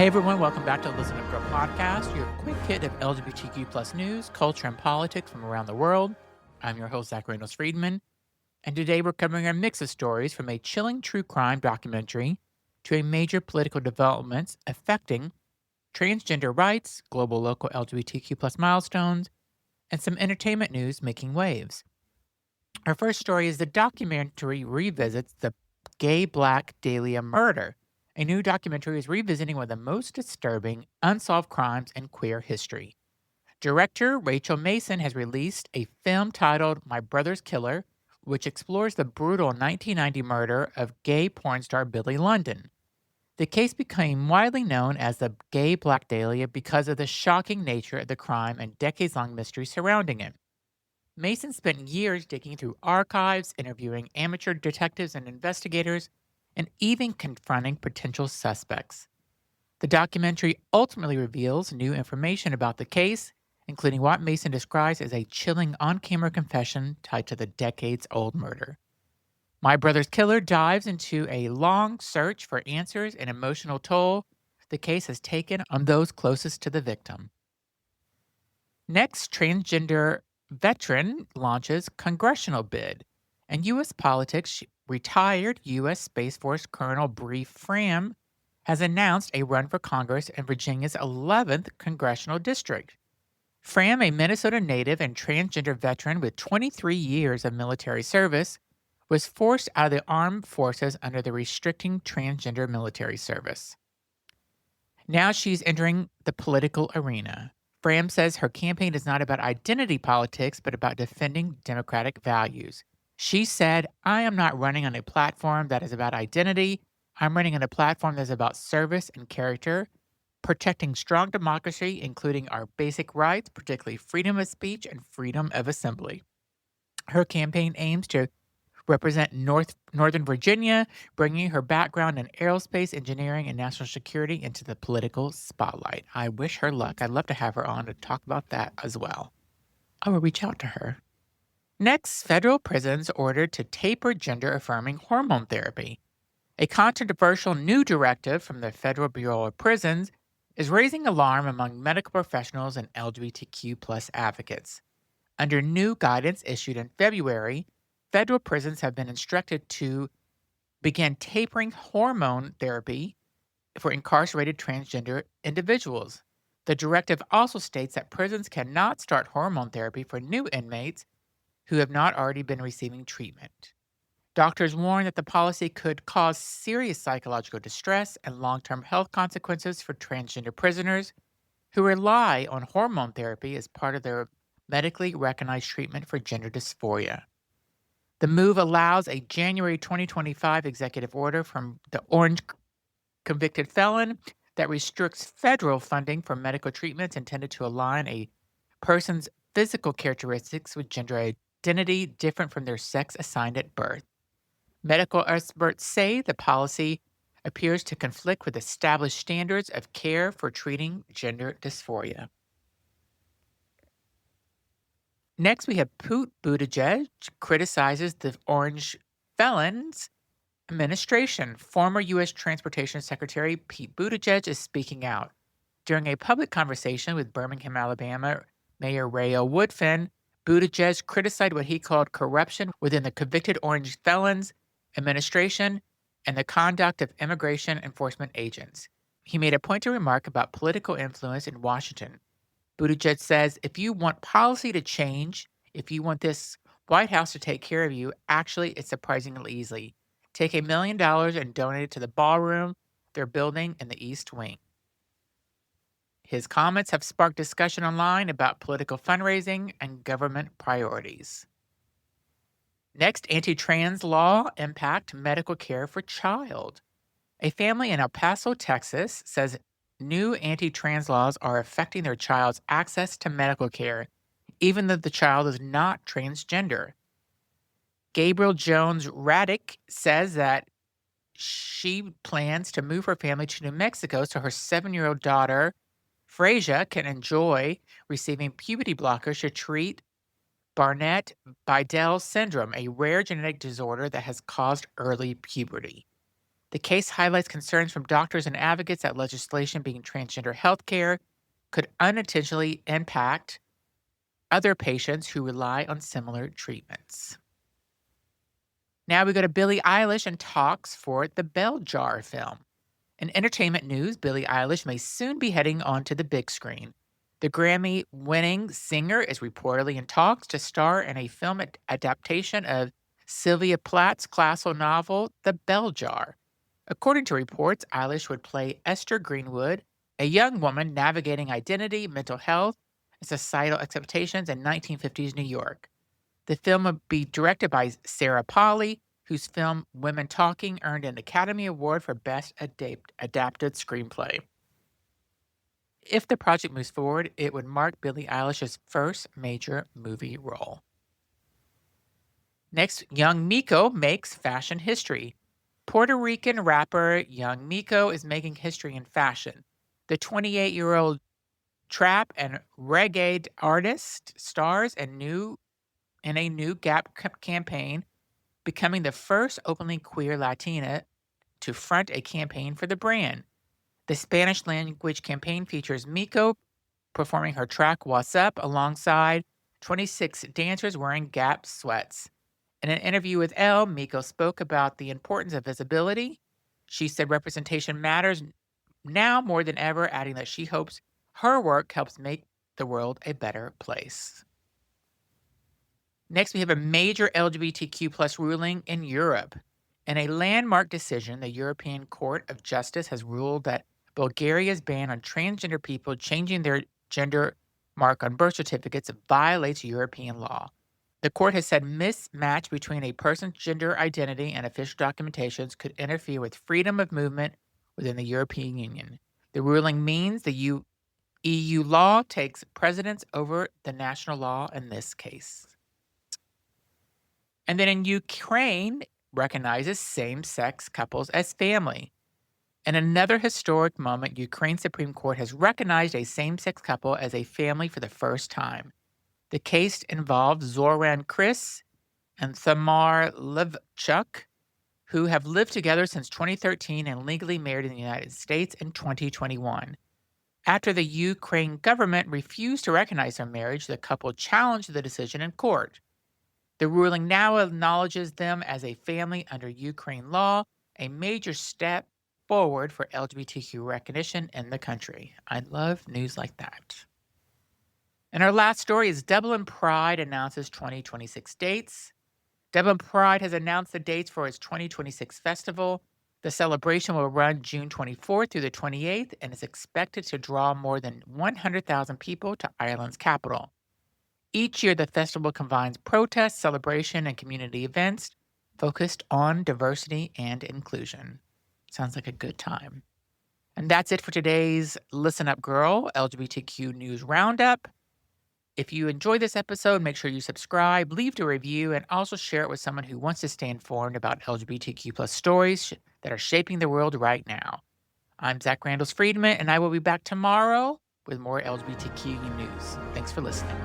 Hey everyone, welcome back to the Listen Up Girl podcast, your quick hit of LGBTQ plus news, culture, and politics from around the world. I'm your host, Zach Randles-Friedman, and today we're covering a mix of stories from a chilling true crime documentary to a major political developments affecting transgender rights, global local LGBTQ plus milestones, and some entertainment news making waves. Our first story is the documentary revisits the gay Black Dahlia murder. A new documentary is revisiting one of the most disturbing unsolved crimes in queer history. Director Rachel Mason has released a film titled My Brother's Killer, which explores the brutal 1990 murder of gay porn star Billie London. The case became widely known as the gay Black Dahlia because of the shocking nature of the crime and decades-long mystery surrounding it. Mason spent years digging through archives, interviewing amateur detectives and investigators, and even confronting potential suspects. The documentary ultimately reveals new information about the case, including what Mason describes as a chilling on camera confession tied to the decades old murder. My Brother's Killer dives into a long search for answers and emotional toll the case has taken on those closest to the victim. Next, transgender veteran launches congressional bid. And U.S. politics, retired U.S. Space Force Colonel Bree Fram has announced a run for Congress in Virginia's 11th congressional district. Fram, a Minnesota native and transgender veteran with 23 years of military service, was forced out of the armed forces under the restricting transgender military service. Now she's entering the political arena. Fram says her campaign is not about identity politics, but about defending democratic values. She said, I am not running on a platform that is about identity. I'm running on a platform that's about service and character, protecting strong democracy, including our basic rights, particularly freedom of speech and freedom of assembly. Her campaign aims to represent Northern Virginia, bringing her background in aerospace engineering and national security into the political spotlight. I wish her luck. I'd love to have her on to talk about that as well. I will reach out to her. Next, federal prisons ordered to taper gender-affirming hormone therapy. A controversial new directive from the Federal Bureau of Prisons is raising alarm among medical professionals and LGBTQ plus advocates. Under new guidance issued in February, federal prisons have been instructed to begin tapering hormone therapy for incarcerated transgender individuals. The directive also states that prisons cannot start hormone therapy for new inmates who have not already been receiving treatment. Doctors warn that the policy could cause serious psychological distress and long-term health consequences for transgender prisoners who rely on hormone therapy as part of their medically recognized treatment for gender dysphoria. The move allows a January 2025 executive order from the Orange convicted felon that restricts federal funding for medical treatments intended to align a person's physical characteristics with gender identity different from their sex assigned at birth. Medical experts say the policy appears to conflict with established standards of care for treating gender dysphoria. Next, we have Buttigieg criticizes the Orange felons administration. Former U.S. Transportation Secretary Pete Buttigieg is speaking out. During a public conversation with Birmingham, Alabama, Mayor Rayo Woodfin, Buttigieg criticized what he called corruption within the convicted Orange felons administration and the conduct of immigration enforcement agents. He made a pointed remark about political influence in Washington. Buttigieg says, if you want policy to change, if you want this White House to take care of you, actually, it's surprisingly easy. Take $1 million and donate it to the ballroom they're building in the East Wing. His comments have sparked discussion online about political fundraising and government priorities. Next, anti-trans law impact medical care for child. A family in El Paso, Texas, says new anti-trans laws are affecting their child's access to medical care, even though the child is not transgender. Gabriel Jones Raddick says that she plans to move her family to New Mexico so her 7-year-old daughter, Frasia, can enjoy receiving puberty blockers to treat Barnett-Bidell syndrome, a rare genetic disorder that has caused early puberty. The case highlights concerns from doctors and advocates that legislation being transgender healthcare could unintentionally impact other patients who rely on similar treatments. Now we go to Billie Eilish and talks for the Bell Jar film. In entertainment news, Billie Eilish may soon be heading onto the big screen. The Grammy winning singer is reportedly in talks to star in a film adaptation of Sylvia Plath's classical novel, The Bell Jar. According to reports, Eilish would play Esther Greenwood, a young woman navigating identity, mental health, and societal expectations in 1950s New York. The film would be directed by Sarah Polley, whose film Women Talking earned an Academy Award for Best Adapted Screenplay. If the project moves forward, it would mark Billie Eilish's first major movie role. Next, young Miko makes fashion history. Puerto Rican rapper Young Miko is making history in fashion. The 28-year-old trap and reggae artist stars in a new Gap campaign, becoming the first openly queer Latina to front a campaign for the brand. The Spanish language campaign features Miko performing her track What's Up alongside 26 dancers wearing Gap sweats. In an interview with Elle, Miko spoke about the importance of visibility. She said representation matters now more than ever, adding that she hopes her work helps make the world a better place. Next, we have a major LGBTQ plus ruling in Europe. In a landmark decision, the European Court of Justice has ruled that Bulgaria's ban on transgender people changing their gender mark on birth certificates violates European law. The court has said mismatch between a person's gender identity and official documentations could interfere with freedom of movement within the European Union. The ruling means the EU law takes precedence over the national law in this case. And then in Ukraine, recognizes same-sex couples as family. In another historic moment, Ukraine's Supreme Court has recognized a same-sex couple as a family for the first time. The case involved Zoran Chris and Thamar Levchuk, who have lived together since 2013 and legally married in the United States in 2021. After the Ukraine government refused to recognize their marriage, the couple challenged the decision in court. The ruling now acknowledges them as a family under Ukraine law, a major step forward for LGBTQ recognition in the country. I love news like that. And our last story is Dublin Pride announces 2026 dates. Dublin Pride has announced the dates for its 2026 festival. The celebration will run June 24th through the 28th and is expected to draw more than 100,000 people to Ireland's capital. Each year, the festival combines protest, celebration, and community events focused on diversity and inclusion. Sounds like a good time. And that's it for today's Listen Up Girl LGBTQ News Roundup. If you enjoyed this episode, make sure you subscribe, leave a review, and also share it with someone who wants to stay informed about LGBTQ plus stories that are shaping the world right now. I'm Zach Randles-Friedman, and I will be back tomorrow with more LGBTQ news. Thanks for listening.